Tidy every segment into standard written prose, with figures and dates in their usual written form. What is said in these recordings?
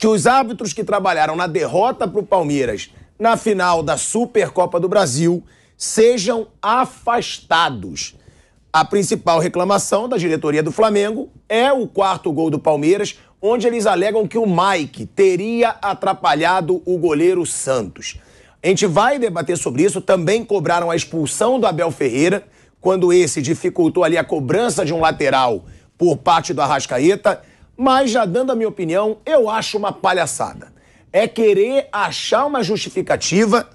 que os árbitros que trabalharam na derrota para o Palmeiras na final da Supercopa do Brasil sejam afastados. A principal reclamação da diretoria do Flamengo é o quarto gol do Palmeiras, onde eles alegam que o Mike teria atrapalhado o goleiro Santos. A gente vai debater sobre isso. Também cobraram a expulsão do Abel Ferreira, quando esse dificultou ali a cobrança de um lateral por parte do Arrascaeta. Mas, já dando a minha opinião, eu acho uma palhaçada. É querer achar uma justificativa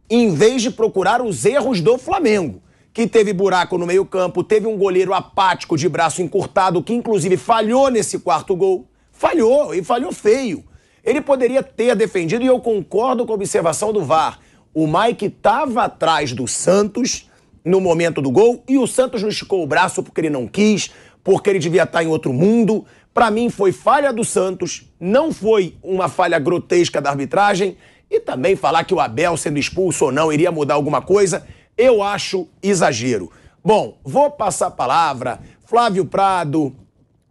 em vez de procurar os erros do Flamengo, que teve buraco no meio-campo, teve um goleiro apático de braço encurtado, que inclusive falhou nesse quarto gol. Falhou, e falhou feio. Ele poderia ter defendido, e eu concordo com a observação do VAR. O Mike estava atrás do Santos no momento do gol, e o Santos não esticou o braço porque ele não quis, porque ele devia estar em outro mundo. Para mim foi falha do Santos, não foi uma falha grotesca da arbitragem, e também falar que o Abel sendo expulso ou não iria mudar alguma coisa, eu acho exagero. Bom, vou passar a palavra. Flávio Prado,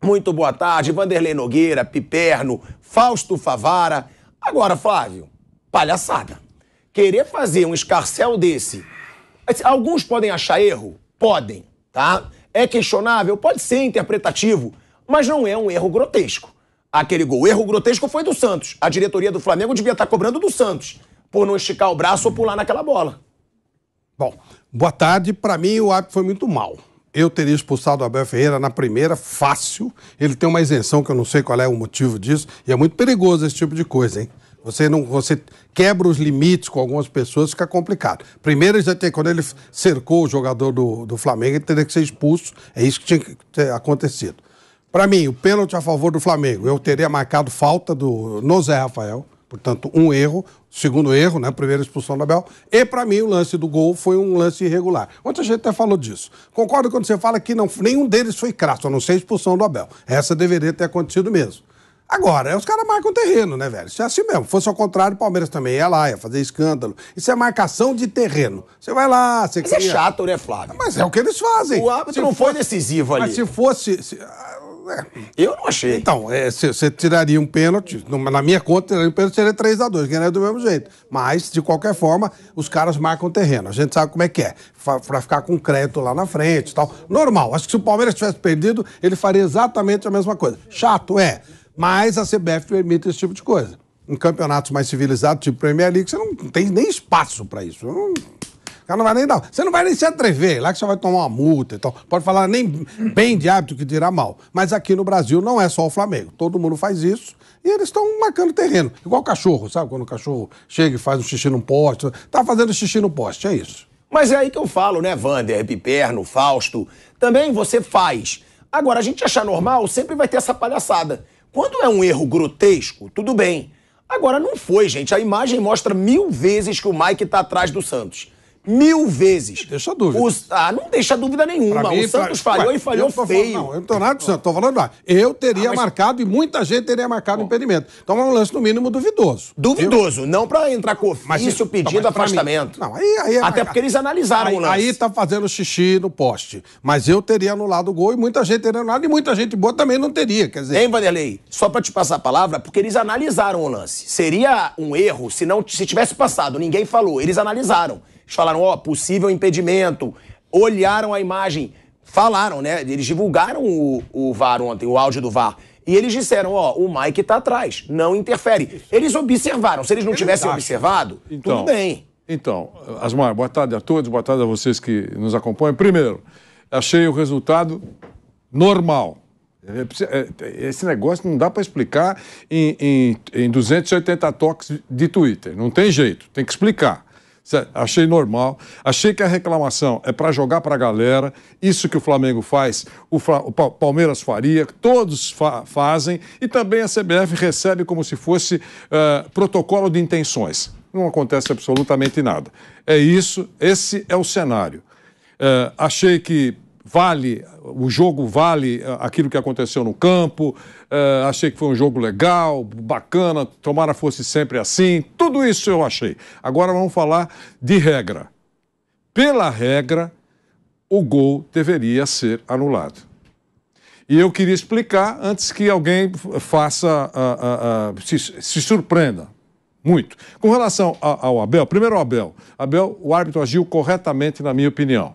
muito boa tarde. Vanderlei Nogueira, Piperno, Fausto Favara. Agora, Flávio, palhaçada. Querer fazer um escarcéu desse, alguns podem achar erro? Podem, tá? É questionável? Pode ser interpretativo, mas não é um erro grotesco. Aquele gol, o erro grotesco foi do Santos. A diretoria do Flamengo devia estar cobrando do Santos por não esticar o braço ou pular naquela bola. Bom, boa tarde. Para mim, o árbitro foi muito mal. Eu teria expulsado o Abel Ferreira na primeira, fácil. Ele tem uma isenção que eu não sei qual é o motivo disso. E é muito perigoso esse tipo de coisa, hein? Você quebra os limites com algumas pessoas, fica complicado. Primeiro, quando ele cercou o jogador do Flamengo, ele teria que ser expulso. É isso que tinha que ter acontecido. Para mim, o pênalti a favor do Flamengo, eu teria marcado falta no Zé Rafael. Portanto, um erro. Segundo erro, né? Primeira expulsão do Abel. E, para mim, o lance do gol foi um lance irregular. Ontem a gente até falou disso. Concordo quando você fala que nenhum deles foi crasso, a não ser a expulsão do Abel. Essa deveria ter acontecido mesmo. Agora, os caras marcam terreno, né, velho? Isso é assim mesmo. Fosse ao contrário, o Palmeiras também ia lá, ia fazer escândalo. Isso é marcação de terreno. Você vai lá, você Mas é chato, né, Flávio? Mas é o que eles fazem. O árbitro não foi decisivo ali. Mas se fosse... Eu não achei. Então, você tiraria um pênalti, na minha conta, tiraria um pênalti, seria 3-2, que é do mesmo jeito. Mas, de qualquer forma, os caras marcam terreno. A gente sabe como é que é, pra ficar com crédito lá na frente e tal. Normal, acho que se o Palmeiras tivesse perdido, ele faria exatamente a mesma coisa. Chato, mas a CBF permite esse tipo de coisa. Em campeonatos mais civilizados, tipo Premier League, você não tem nem espaço pra isso. O cara não vai nem dar. Você não vai nem se atrever, lá que você vai tomar uma multa e tal. Pode falar nem bem de árbitro que dirá mal. Mas aqui no Brasil não é só o Flamengo. Todo mundo faz isso e eles estão marcando terreno. Igual o cachorro, sabe? Quando o cachorro chega e faz um xixi no poste. Tá fazendo xixi no poste, é isso. Mas é aí que eu falo, né, Vander, Piperno, Fausto. Também você faz. Agora, a gente achar normal, sempre vai ter essa palhaçada. Quando é um erro grotesco, tudo bem. Agora, não foi, gente. A imagem mostra 1000 vezes que o Mike tá atrás do Santos. 1000 vezes. Deixa dúvida. Não deixa dúvida nenhuma. O Santos falhou e falhou feio. Não, eu não tô nada do Santos, tô falando lá. Eu teria marcado e muita gente teria marcado impedimento. Então é um lance, no mínimo, duvidoso. Duvidoso, não pra entrar com ofício pedindo afastamento. Não, até porque eles analisaram o lance. Aí tá fazendo xixi no poste. Mas eu teria anulado o gol e muita gente teria anulado e muita gente boa também não teria, quer dizer... Hein, Vanderlei? Só pra te passar a palavra, porque eles analisaram o lance. Seria um erro se tivesse passado, ninguém falou. Eles analisaram. Eles falaram, possível impedimento, olharam a imagem, falaram, né? Eles divulgaram o VAR ontem, o áudio do VAR. E eles disseram, o Mike tá atrás, não interfere. Eles observaram, se eles não tivessem observado, tudo bem. Então, Asmar, boa tarde a todos, boa tarde a vocês que nos acompanham. Primeiro, achei o resultado normal. Esse negócio não dá para explicar em 280 toques de Twitter, não tem jeito, tem que explicar. Achei normal, achei que a reclamação é para jogar para a galera, isso que o Flamengo faz, o Palmeiras faria, todos fazem, e também a CBF recebe como se fosse protocolo de intenções. Não acontece absolutamente nada. É isso, esse é o cenário. Achei que o jogo vale aquilo que aconteceu no campo, achei que foi um jogo legal, bacana, tomara fosse sempre assim, tudo isso eu achei. Agora vamos falar de regra. Pela regra, o gol deveria ser anulado. E eu queria explicar antes que alguém faça, se surpreenda muito. Com relação ao Abel, primeiro o Abel. Abel, o árbitro agiu corretamente, na minha opinião.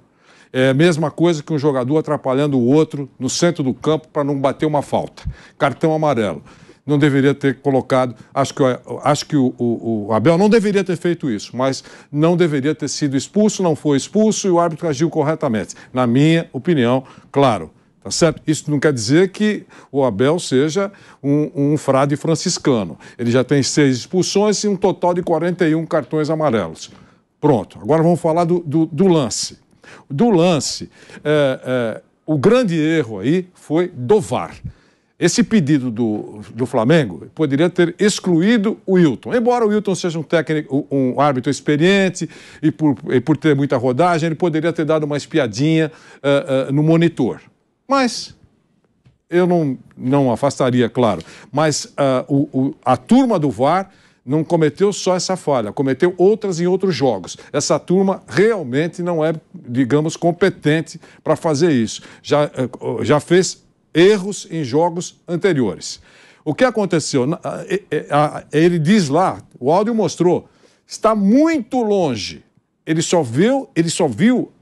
É a mesma coisa que um jogador atrapalhando o outro no centro do campo para não bater uma falta. Cartão amarelo. Não deveria ter colocado... Acho que o Abel não deveria ter feito isso, mas não deveria ter sido expulso, não foi expulso e o árbitro agiu corretamente. Na minha opinião, claro. Tá certo? Isso não quer dizer que o Abel seja um frade franciscano. Ele já tem 6 expulsões e um total de 41 cartões amarelos. Pronto. Agora vamos falar do lance. Do lance, o grande erro aí foi do VAR. Esse pedido do Flamengo poderia ter excluído o Wilton. Embora o Wilton seja um árbitro experiente e por ter muita rodagem, ele poderia ter dado uma espiadinha no monitor. Mas eu não afastaria, claro. Mas a turma do VAR não cometeu só essa falha, cometeu outras em outros jogos. Essa turma realmente não é, digamos, competente para fazer isso. Já fez erros em jogos anteriores. O que aconteceu? Ele diz lá, o áudio mostrou, está muito longe. Ele só viu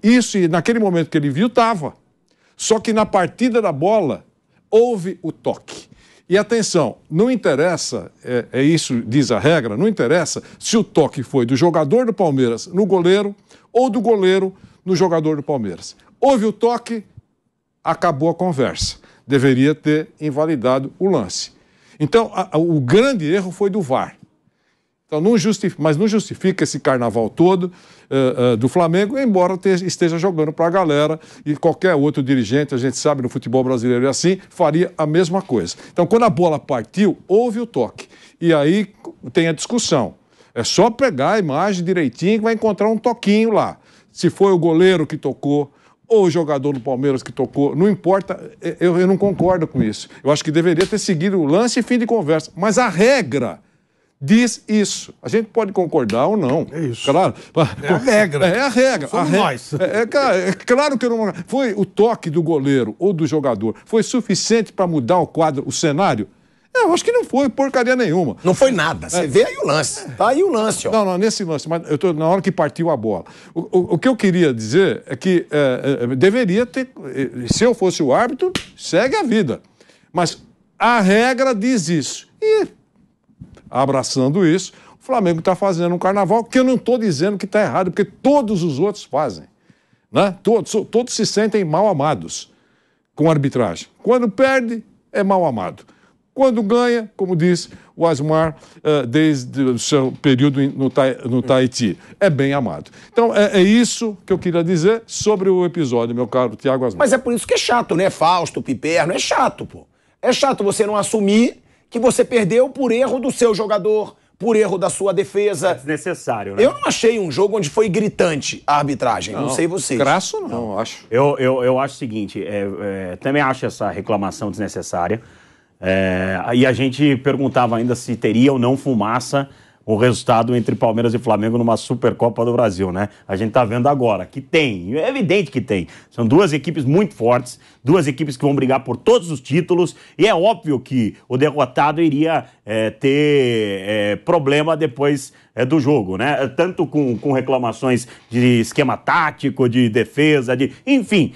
isso e naquele momento que ele viu, estava. Só que na partida da bola, houve o toque. E atenção, não interessa, isso diz a regra, não interessa se o toque foi do jogador do Palmeiras no goleiro ou do goleiro no jogador do Palmeiras. Houve o toque, acabou a conversa. Deveria ter invalidado o lance. Então, o grande erro foi do VAR. Então, mas não justifica esse carnaval todo do Flamengo, embora esteja jogando para a galera e qualquer outro dirigente, a gente sabe, no futebol brasileiro é assim, faria a mesma coisa. Então, quando a bola partiu, houve o toque. E aí tem a discussão. É só pegar a imagem direitinho que vai encontrar um toquinho lá. Se foi o goleiro que tocou ou o jogador do Palmeiras que tocou, não importa, eu não concordo com isso. Eu acho que deveria ter seguido o lance e fim de conversa. Mas a regra diz isso. A gente pode concordar ou não. É isso. Claro. É a regra. É a regra. Somos nós. É claro que eu não... Foi o toque do goleiro ou do jogador. Foi suficiente para mudar o quadro, o cenário? Eu acho que não foi porcaria nenhuma. Não foi nada. Você vê aí o lance. Tá aí o lance, ó. Não, nesse lance. Mas eu tô na hora que partiu a bola. O que eu queria dizer é que deveria ter... Se eu fosse o árbitro, segue a vida. Mas a regra diz isso. E, abraçando isso, o Flamengo está fazendo um carnaval que eu não estou dizendo que está errado, porque todos os outros fazem. Né? Todos se sentem mal amados com a arbitragem. Quando perde, é mal amado. Quando ganha, como diz o Asmar, desde o seu período no Tahiti, é bem amado. Então, é isso que eu queria dizer sobre o episódio, meu caro Thiago Asmar. Mas é por isso que é chato, né? Fausto, Piperno, é chato, pô. É chato você não assumir que você perdeu por erro do seu jogador, por erro da sua defesa. É desnecessário, né? Eu não achei um jogo onde foi gritante a arbitragem, não sei vocês. Crasso não, acho. Eu acho o seguinte, também acho essa reclamação desnecessária. E a gente perguntava ainda se teria ou não fumaça o resultado entre Palmeiras e Flamengo numa Supercopa do Brasil, né? A gente tá vendo agora que tem, é evidente que tem. São duas equipes muito fortes, duas equipes que vão brigar por todos os títulos, e é óbvio que o derrotado iria ter problema depois do jogo, né? Tanto com reclamações de esquema tático, de defesa, enfim...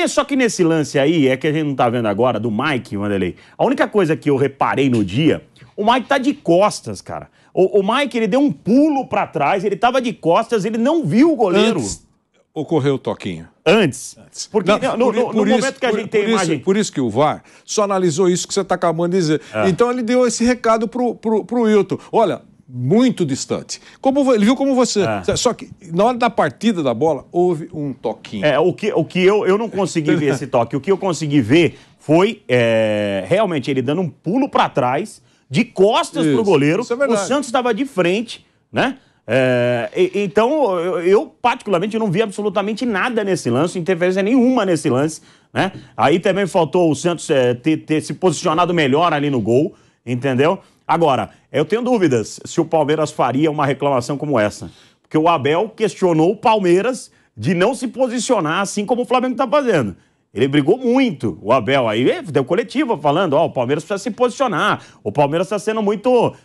Só que nesse lance aí, que a gente não tá vendo agora, do Mike, Wanderlei, a única coisa que eu reparei no dia, o Mike tá de costas, cara. O Mike, ele deu um pulo pra trás, ele tava de costas, ele não viu o goleiro. Antes ocorreu o toquinho. Antes. Porque no momento que a gente tem a imagem... Por isso que o VAR só analisou isso que você tá acabando de dizer. Então ele deu esse recado pro Wilton. Olha... muito distante. Ele viu como você. Só que na hora da partida da bola, houve um toquinho. O que eu não consegui ver esse toque. O que eu consegui ver foi realmente ele dando um pulo para trás, de costas pro goleiro. Isso é verdade. O Santos estava de frente, né? Então, eu particularmente não vi absolutamente nada nesse lance, interferência nenhuma nesse lance, né? Aí também faltou o Santos ter se posicionado melhor ali no gol, entendeu? Agora, eu tenho dúvidas se o Palmeiras faria uma reclamação como essa. Porque o Abel questionou o Palmeiras de não se posicionar assim como o Flamengo está fazendo. Ele brigou muito, o Abel. Aí deu coletiva falando, o Palmeiras precisa se posicionar. O Palmeiras está sendo muito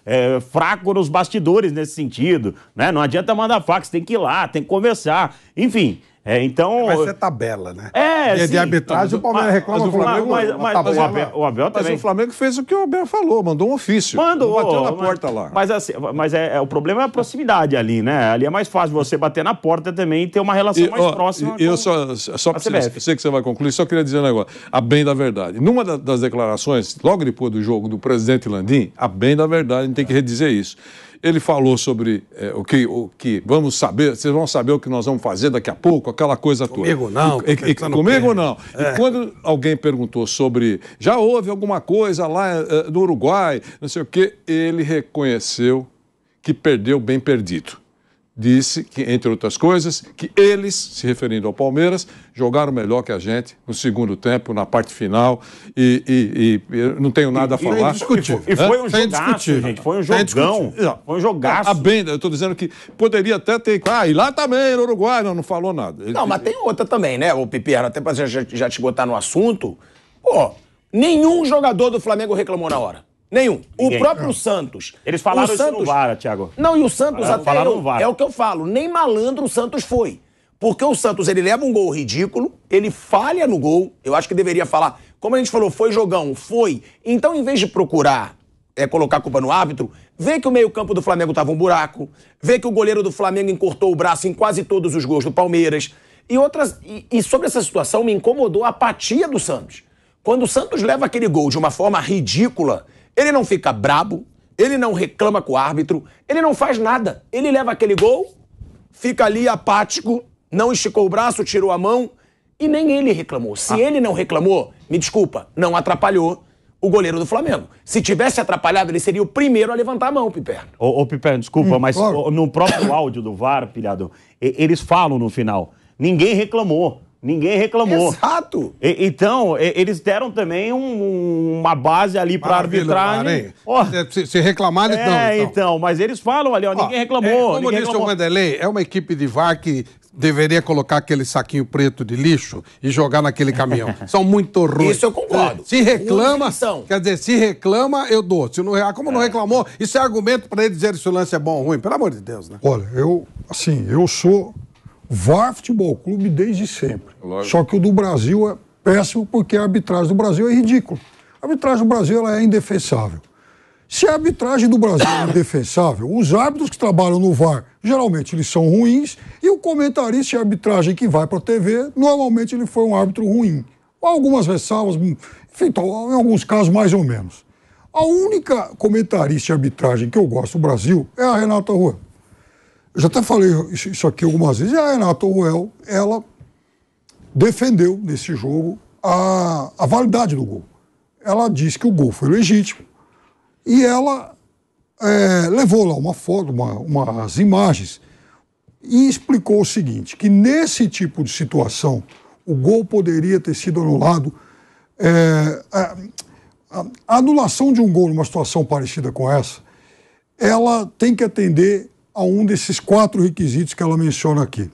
fraco nos bastidores nesse sentido, né? Não adianta mandar fax, tem que ir lá, tem que conversar. Enfim, então... Vai ser tabela, né? sim. De arbitragem, o Palmeiras reclama do Flamengo. Mas o Abel também... Mas o Flamengo fez o que o Abel falou, mandou um ofício. Bateu na porta lá. Mas o problema é a proximidade ali, né? Ali é mais fácil você bater na porta também e ter uma relação mais próxima eu sei que você vai concluir, só queria dizer um negócio. A bem da verdade. Numa das declarações, logo depois do jogo do presidente Landim, a bem da verdade, a gente tem que redizer isso. Ele falou sobre o que vamos saber, vocês vão saber o que nós vamos fazer daqui a pouco, aquela coisa toda. Comigo não. Comigo não. E quando alguém perguntou sobre, já houve alguma coisa lá no Uruguai, não sei o quê, ele reconheceu que perdeu bem perdido. Disse que, entre outras coisas, que eles, se referindo ao Palmeiras, jogaram melhor que a gente no segundo tempo, na parte final, e não tenho nada a falar. E foi um jogaço, gente. Foi um jogão. Foi um jogaço. Eu estou dizendo que poderia até ter... e lá também, no Uruguai, não falou nada. Não, mas tem outra também, né, o Piperno? Até pra já te esgotar no assunto. Nenhum jogador do Flamengo reclamou na hora. Nenhum. O próprio Santos. Eles falaram isso no VAR, Thiago. Não, e o Santos falaram no VAR. É o que eu falo. Nem malandro o Santos foi. Porque o Santos, ele leva um gol ridículo, ele falha no gol. Eu acho que deveria falar. Como a gente falou, foi jogão, foi. Então, em vez de procurar colocar a culpa no árbitro, vê que o meio-campo do Flamengo tava um buraco, vê que o goleiro do Flamengo encurtou o braço em quase todos os gols do Palmeiras. E sobre essa situação, me incomodou a apatia do Santos. Quando o Santos leva aquele gol de uma forma ridícula, ele não fica brabo, ele não reclama com o árbitro, ele não faz nada. Ele leva aquele gol, fica ali apático, não esticou o braço, tirou a mão e nem ele reclamou. Se ele não reclamou, me desculpa, não atrapalhou o goleiro do Flamengo. Se tivesse atrapalhado, ele seria o primeiro a levantar a mão, Piperno. Ô Piperno, desculpa, mas claro. No próprio áudio do VAR, pilhado, eles falam no final, ninguém reclamou. Ninguém reclamou. Exato. Então, eles deram também uma base ali para arbitragem. Se reclamarem, então, mas eles falam ali, ninguém reclamou. Como disse o Vanderlei, é uma equipe de VAR que deveria colocar aquele saquinho preto de lixo e jogar naquele caminhão. São muito ruins. Isso eu concordo. Se reclama, quer dizer, se reclama, eu dou. Se não, como não reclamou, isso é argumento para eles dizerem se o lance é bom ou ruim. Pelo amor de Deus, né? Olha, eu sou VAR Futebol Clube desde sempre. Lógico. Só que o do Brasil é péssimo porque a arbitragem do Brasil é ridícula. A arbitragem do Brasil ela é indefensável. Se a arbitragem do Brasil é indefensável, os árbitros que trabalham no VAR, geralmente eles são ruins, e o comentarista de arbitragem que vai para a TV, normalmente ele foi um árbitro ruim. Algumas ressalvas, enfim, em alguns casos mais ou menos. A única comentarista de arbitragem que eu gosto do Brasil é a Renata Ruel. Eu já até falei isso aqui algumas vezes. E a Renata Ruel, ela defendeu nesse jogo a validade do gol. Ela disse que o gol foi legítimo e ela levou lá uma foto, umas imagens e explicou o seguinte, que nesse tipo de situação o gol poderia ter sido anulado. A anulação de um gol numa situação parecida com essa, ela tem que atender a um desses 4 requisitos que ela menciona aqui.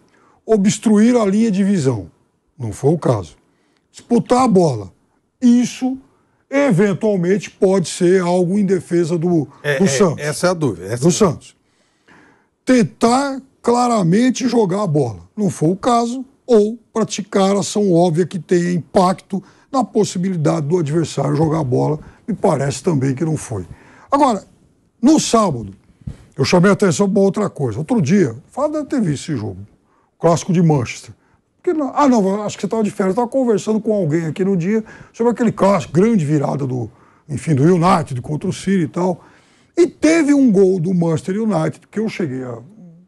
Obstruir a linha de visão. Não foi o caso. Disputar a bola. Isso, eventualmente, pode ser algo em defesa do Santos. Essa é a dúvida. Do Santos. Tentar claramente jogar a bola. Não foi o caso. Ou praticar ação óbvia que tenha impacto na possibilidade do adversário jogar a bola. Me parece também que não foi. Agora, no sábado, eu chamei a atenção para outra coisa. Outro dia, o Fábio deve ter visto esse jogo, o clássico de Manchester. Acho que você estava de férias. Eu estava conversando com alguém aqui no dia sobre aquele clássico, grande virada do United contra o City e tal. E teve um gol do Manchester United, que eu cheguei a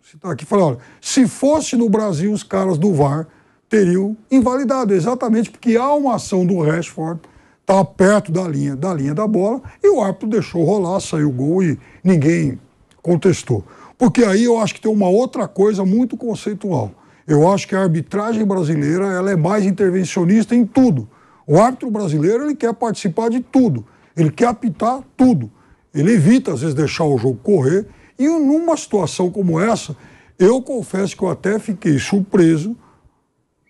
citar aqui e falei, olha, se fosse no Brasil, os caras do VAR teriam invalidado, exatamente porque há uma ação do Rashford, estava perto da linha da bola, e o árbitro deixou rolar, saiu o gol e ninguém contestou. Porque aí eu acho que tem uma outra coisa muito conceitual. Eu acho que a arbitragem brasileira ela é mais intervencionista em tudo. O árbitro brasileiro ele quer participar de tudo. Ele quer apitar tudo. Ele evita, às vezes, deixar o jogo correr. E numa situação como essa, eu confesso que eu até fiquei surpreso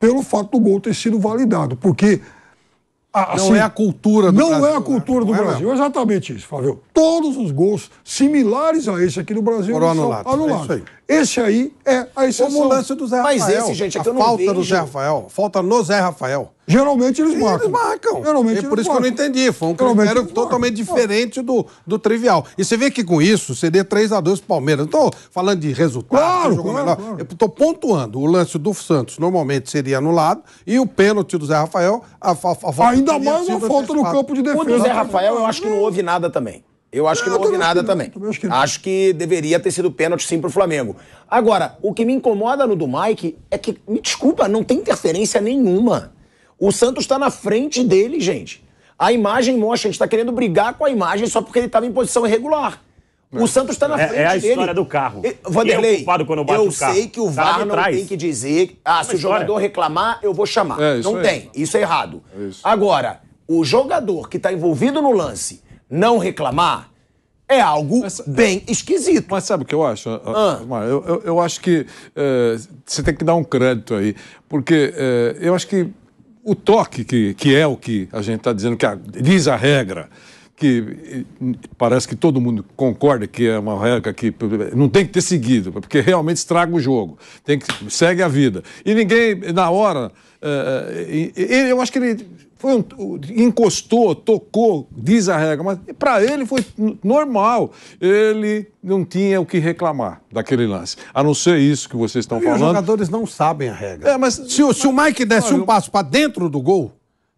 pelo fato do gol ter sido validado, porque Não é a cultura do Brasil. Não é a cultura do Não é Brasil. mesmo. Exatamente isso, Fábio. Todos os gols similares a esse aqui no Brasil Foram são anulados. anulados. É isso Esse aí é a exceção. Como o lance do Zé Rafael. Mas esse, gente, é que eu não falta vejo. do Zé Rafael. Falta no Zé Rafael. Geralmente eles marcam. Eles marcam. Geralmente É por eles isso que eu não marcam. entendi. Foi um Geralmente critério eles totalmente marcam. diferente do trivial. E você vê que com isso seria 3-2 pro Palmeiras. Não estou falando de resultado. Claro, quem jogou claro, melhor. claro. Eu estou pontuando. O lance do Santos normalmente seria anulado e o pênalti do Zé Rafael, a falta Ainda teria mais sido uma falta no antecipada. campo de defesa. O do Zé Rafael, eu acho que não houve nada também. Eu acho que não houve nada também. Acho que deveria ter sido pênalti sim pro Flamengo. Agora, o que me incomoda no do Mike é que, me desculpa, não tem interferência nenhuma. O Santos tá na frente dele, gente. A imagem mostra, a gente tá querendo brigar com a imagem só porque ele tava em posição irregular. O Santos tá na frente dele. É a história do carro. Vanderlei, Quem é o culpado quando bate eu o carro? sei que o Tá lá VAR não atrás. tem que dizer, se o jogador reclamar, eu vou chamar. É, isso não aí. tem, isso é errado. É isso. Agora, o jogador que tá envolvido no lance não reclamar é algo bem esquisito. Mas sabe o que eu acho? Osmar? Eu acho que você tem que dar um crédito aí, porque eu acho que o toque, que é o que a gente está dizendo, diz a regra, que parece que todo mundo concorda que é uma regra que não tem que ter seguido, porque realmente estraga o jogo, segue a vida. E ninguém, na hora, eu acho que ele encostou, tocou, diz a regra, mas para ele foi normal. Ele não tinha o que reclamar daquele lance. A não ser isso que vocês estão E os falando. jogadores não sabem a regra. Mas Se o Mike desse um passo para dentro do gol,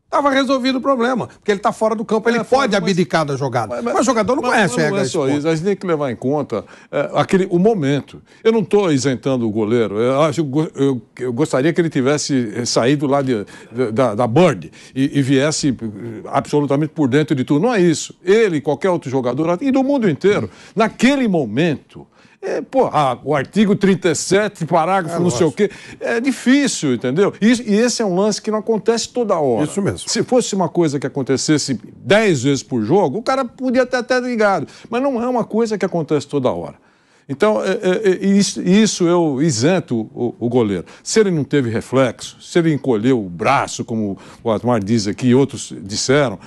estava resolvido o problema. Porque ele está fora do campo, ele pode abdicar da jogada. Mas o jogador não conhece a regra. Não é só isso, a gente tem que levar em conta o momento. Eu não estou isentando o goleiro. Eu gostaria que ele tivesse saído lá da Bird e viesse absolutamente por dentro de tudo. Não é isso. Ele, qualquer outro jogador, e do mundo inteiro, naquele momento. O artigo 37, parágrafo não sei o quê, é difícil, entendeu? E esse é um lance que não acontece toda hora. Isso mesmo. Se fosse uma coisa que acontecesse 10 vezes por jogo, o cara podia ter até ligado. Mas não é uma coisa que acontece toda hora. Então, isso eu isento o goleiro. Se ele não teve reflexo, se ele encolheu o braço, como o Osmar diz aqui e outros disseram,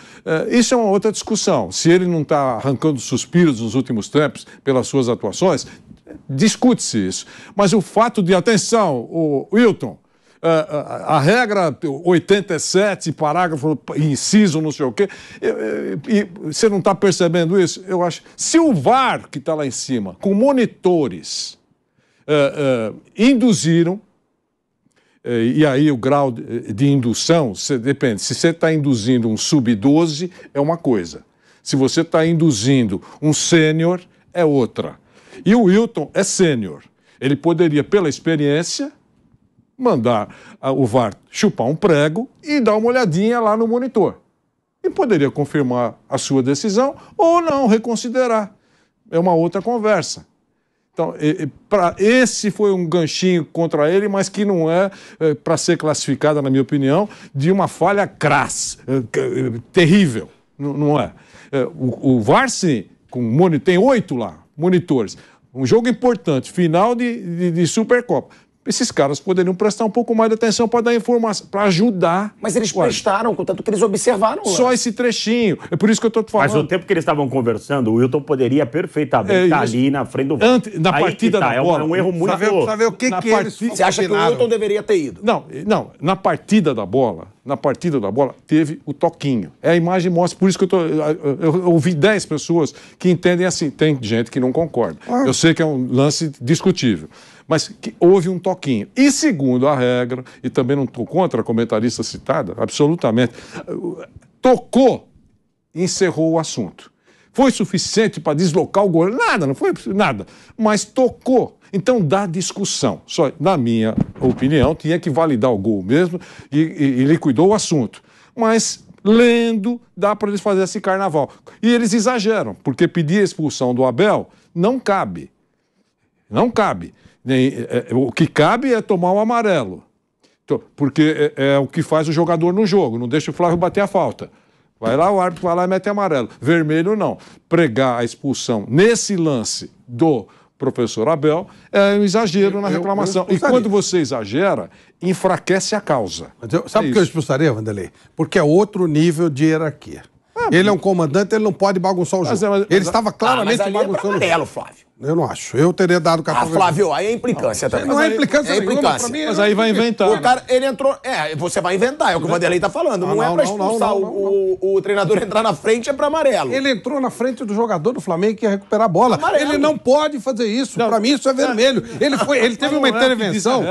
isso é uma outra discussão. Se ele não está arrancando suspiros nos últimos tempos pelas suas atuações, discute-se isso. Mas o fato de, atenção, o Wilton, a regra 87, parágrafo, inciso, não sei o quê, e você não está percebendo isso? Eu acho. Se o VAR, que está lá em cima, com monitores, induziram, e aí o grau de indução, depende. Se você está induzindo um sub-12, é uma coisa. Se você está induzindo um sênior, é outra. E o Wilton é sênior. Ele poderia, pela experiência, mandar o VAR chupar um prego e dar uma olhadinha lá no monitor. E poderia confirmar a sua decisão ou não, reconsiderar. É uma outra conversa. Então, esse foi um ganchinho contra ele, mas que não é para ser classificada, na minha opinião, de uma falha crassa, terrível. Não é. O VAR, sim, tem 8 lá, monitores. Um jogo importante, final de Supercopa. Esses caras poderiam prestar um pouco mais de atenção para dar informação, para ajudar. Mas eles prestaram, contanto que eles observaram. Só esse trechinho. É por isso que eu estou te falando. Mas o tempo que eles estavam conversando, o Wilton poderia perfeitamente estar ali na frente do VAR. Na partida da bola. É um erro muito... Saber o que eles Você acha que o Wilton deveria ter ido? Não. Na partida da bola, teve o toquinho. A imagem mostra, por isso que eu ouvi 10 pessoas que entendem assim. Tem gente que não concorda. Eu sei que é um lance discutível. Mas que houve um toquinho. E segundo a regra, e também não estou contra a comentarista citada, absolutamente, tocou e encerrou o assunto. Foi suficiente para deslocar o goleiro? Nada, não foi nada. Mas tocou. Então dá discussão. Só, na minha opinião, tinha que validar o gol mesmo e liquidou o assunto. Mas lendo, dá para eles fazerem esse carnaval. E eles exageram, porque pedir a expulsão do Abel não cabe. Não cabe. O que cabe é tomar o amarelo, porque é o que faz o jogador no jogo, não deixa o Flávio bater a falta. Vai lá, o árbitro vai lá e mete amarelo. Vermelho não. Pregar a expulsão nesse lance do professor Abel, é um exagero na reclamação. E quando você exagera, enfraquece a causa. Sabe por que eu expulsaria, Vanderlei? Porque é outro nível de hierarquia. Ele é um comandante, ele não pode bagunçar o jogo. Ele estava claramente bagunçando o jogo. Flávio. Eu não acho. Eu teria dado cartão vermelho. Flávio, aí é implicância também. Não é implicância nenhuma, pra mim. Mas aí vai inventar. O cara, ele entrou... você vai inventar, é o que o Vanderlei tá falando. Não é pra expulsar o treinador entrar na frente, é pra amarelo. Ele entrou na frente do jogador do Flamengo que ia recuperar a bola. Amarelo. Ele não pode fazer isso. Pra mim, isso é vermelho. Ele teve uma intervenção...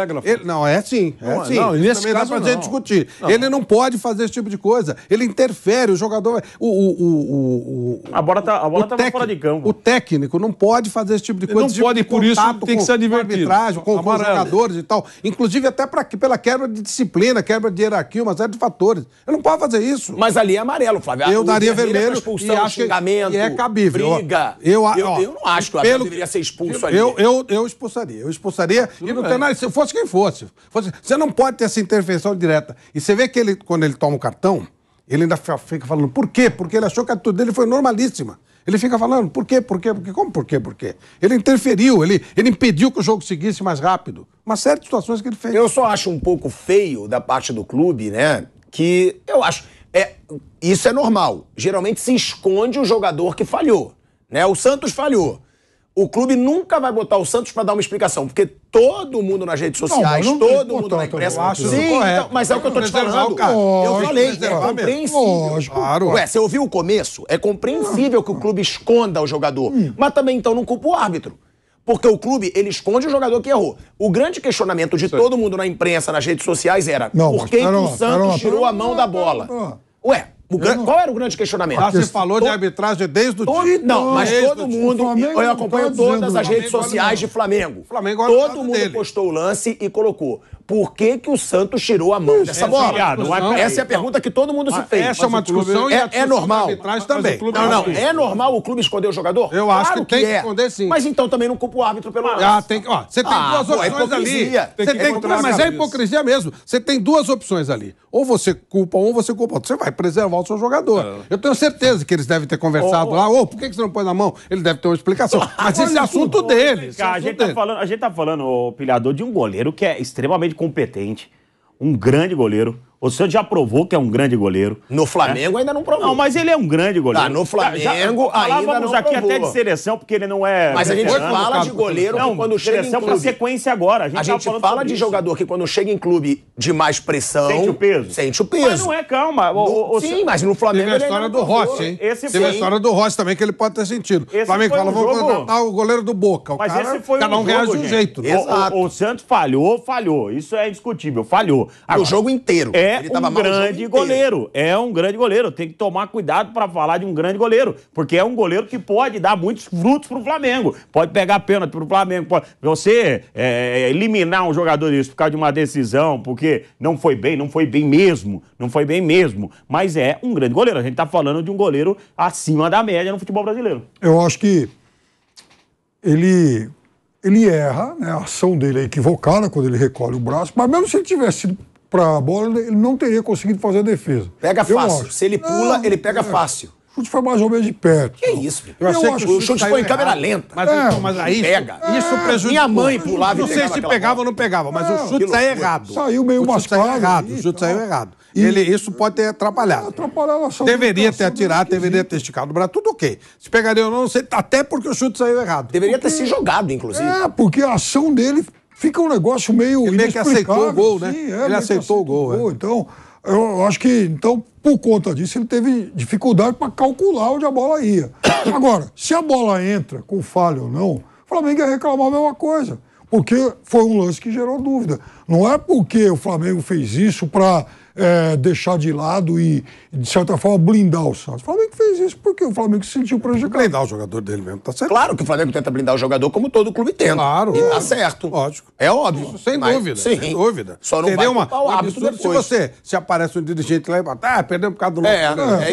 Não, é sim. É sim. Não, nesse caso dá pra gente discutir. Ele não pode fazer esse tipo de coisa. Ele interfere, o jogador... A bola tava fora de campo. O técnico não pode fazer esse tipo de coisa. Não pode, por isso tem que ser advertido. Com arbitragem, com os jogadores e tal. Inclusive até pela quebra de disciplina, quebra de hierarquia, uma série de fatores. Ele não pode fazer isso. Mas ali é amarelo, Flávio. Eu daria vermelho expulsão, e acho xingamento, e é cabível. briga. Eu não acho que o Abel deveria ser expulso ali. Eu expulsaria. Eu expulsaria e não tem nada. Se fosse quem fosse. Você não pode ter essa intervenção direta. E você vê que ele, quando ele toma o cartão, ele ainda fica falando, por quê? Porque ele achou que a atitude dele foi normalíssima. Ele fica falando, por quê? Como por quê? Ele interferiu, ele impediu que o jogo seguisse mais rápido. Uma série de situações que ele fez. Eu só acho um pouco feio da parte do clube, né? Que eu acho... isso é normal. Geralmente se esconde o jogador que falhou, né? O Santos falhou. O clube nunca vai botar o Santos para dar uma explicação, porque todo mundo nas redes sociais, todo mundo na imprensa... Eu acho sim, então, mas é o que eu tô te falando. Eu falei, é compreensível. Claro. Ué, você ouviu o começo? É compreensível que o clube esconda o jogador, mas também então não culpa o árbitro. Porque o clube, ele esconde o jogador que errou. O grande questionamento de todo mundo na imprensa, nas redes sociais era por que o Santos tirou a mão da bola? Ué, qual era o grande questionamento? Você falou de arbitragem desde o título. Não, mas todo mundo... Eu acompanho todas as redes sociais de Flamengo. Todo mundo postou o lance e colocou. Por que o Santos tirou a mão dessa bola? Essa é a pergunta que todo mundo se fez. Essa é uma discussão e é normal. Também. Não, é normal o clube esconder o jogador? Eu acho que tem que esconder, sim. Mas então também não culpa o árbitro pelo lance. Você tem duas opções ali. Mas é hipocrisia mesmo. Você tem duas opções ali. Ou você culpa um, ou você culpa outro. Você vai preservar o seu jogador. Eu tenho certeza que eles devem ter conversado lá. Por que você não põe na mão? Ele deve ter uma explicação. Mas esse é assunto deles. A gente tá falando, ô Pilhador, de um goleiro que é extremamente competente. Um grande goleiro. O Santos já provou que é um grande goleiro. No Flamengo ainda não provou. Não, mas ele é um grande goleiro. No Flamengo ainda não falávamos aqui até de seleção, porque ele não é... Mas a gente fala de goleiro que quando chega em clube... Seleção pra sequência agora. A gente fala de jogador que quando chega em clube de mais pressão... Sente o peso. Mas não é, calma. Sim, mas no Flamengo... Teve a história do Rossi, hein? Teve a história do Rossi também, que ele pode ter sentido. O Flamengo fala, vamos contratar o goleiro do Boca. Mas esse foi cada um reage de um jeito. O Santos falhou. Isso é indiscutível, falhou. O jogo inteiro. É um grande goleiro. É um grande goleiro. Tem que tomar cuidado para falar de um grande goleiro. Porque é um goleiro que pode dar muitos frutos pro Flamengo. Pode pegar pênalti pro Flamengo. Você eliminar um jogador disso por causa de uma decisão, porque não foi bem mesmo. Não foi bem mesmo. Mas é um grande goleiro. A gente tá falando de um goleiro acima da média no futebol brasileiro. Eu acho que ele erra, né? A ação dele é equivocada quando ele recolhe o braço, mas mesmo se ele tivesse ido para a bola, ele não teria conseguido fazer a defesa. Pega fácil. Se ele pula, ele pega fácil. O chute foi mais ou menos de perto. Que isso? Eu achei que o chute foi em câmera lenta. Mas aí pega. Isso prejudicou. Minha mãe pulava e não sei se pegava ou não pegava, mas o chute saiu errado. Saiu meio mascado. O chute saiu errado. Isso pode ter atrapalhado. Deveria ter atirado, deveria ter esticado o braço, tudo ok. Se pegaria ou não sei, até porque o chute saiu errado. Deveria ter se jogado, inclusive. Porque a ação dele fica um negócio meio ele meio que aceitou o gol, né? Ele aceitou o gol. Então, eu acho que, por conta disso, ele teve dificuldade para calcular onde a bola ia. Agora, se a bola entra com falha ou não, o Flamengo ia reclamar a mesma coisa. Porque foi um lance que gerou dúvida. Não é porque o Flamengo fez isso para deixar de lado e, de certa forma, blindar o Santos. O Flamengo fez isso porque o Flamengo se sentiu prejudicado. Blindar o jogador dele mesmo, tá certo? Claro que o Flamengo tenta blindar o jogador como todo clube tenta. Claro. E tá certo. Lógico. É óbvio. Isso, sem dúvida. Sim. Sem dúvida. Só não seria vai culpar o árbitro depois. Se aparece um dirigente lá e fala, perdemos por causa do lance. É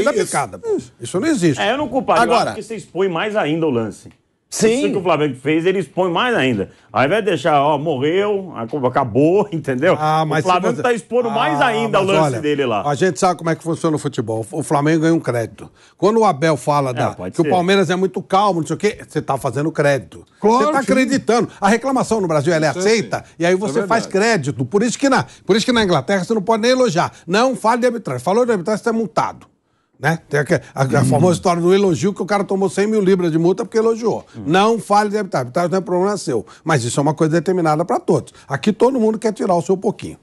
isso. Isso não existe. Eu não culparia. Agora, porque você expõe mais ainda o lance. Sim. Isso que o Flamengo fez, ele expõe mais ainda. Ao invés de deixar, ó, morreu, acabou, entendeu? Mas o Flamengo tá expondo mais ainda o mas lance olha, dele lá. A gente sabe como é que funciona o futebol. O Flamengo ganha um crédito. Quando o Abel fala pode que ser. o Palmeiras é muito calmo, não sei o quê, você tá fazendo crédito. Claro, Você tá sim. acreditando. A reclamação no Brasil, ela é aceita, e aí você faz crédito. Por isso que na Inglaterra você não pode nem elogiar. Não fale de arbitragem. Falou de arbitragem, você é multado. Né? Tem a famosa história do elogio que o cara tomou 100 mil libras de multa porque elogiou. Não fale de arbitragem. Arbitragem não é problema seu. Mas isso é uma coisa determinada para todos. Aqui todo mundo quer tirar o seu pouquinho.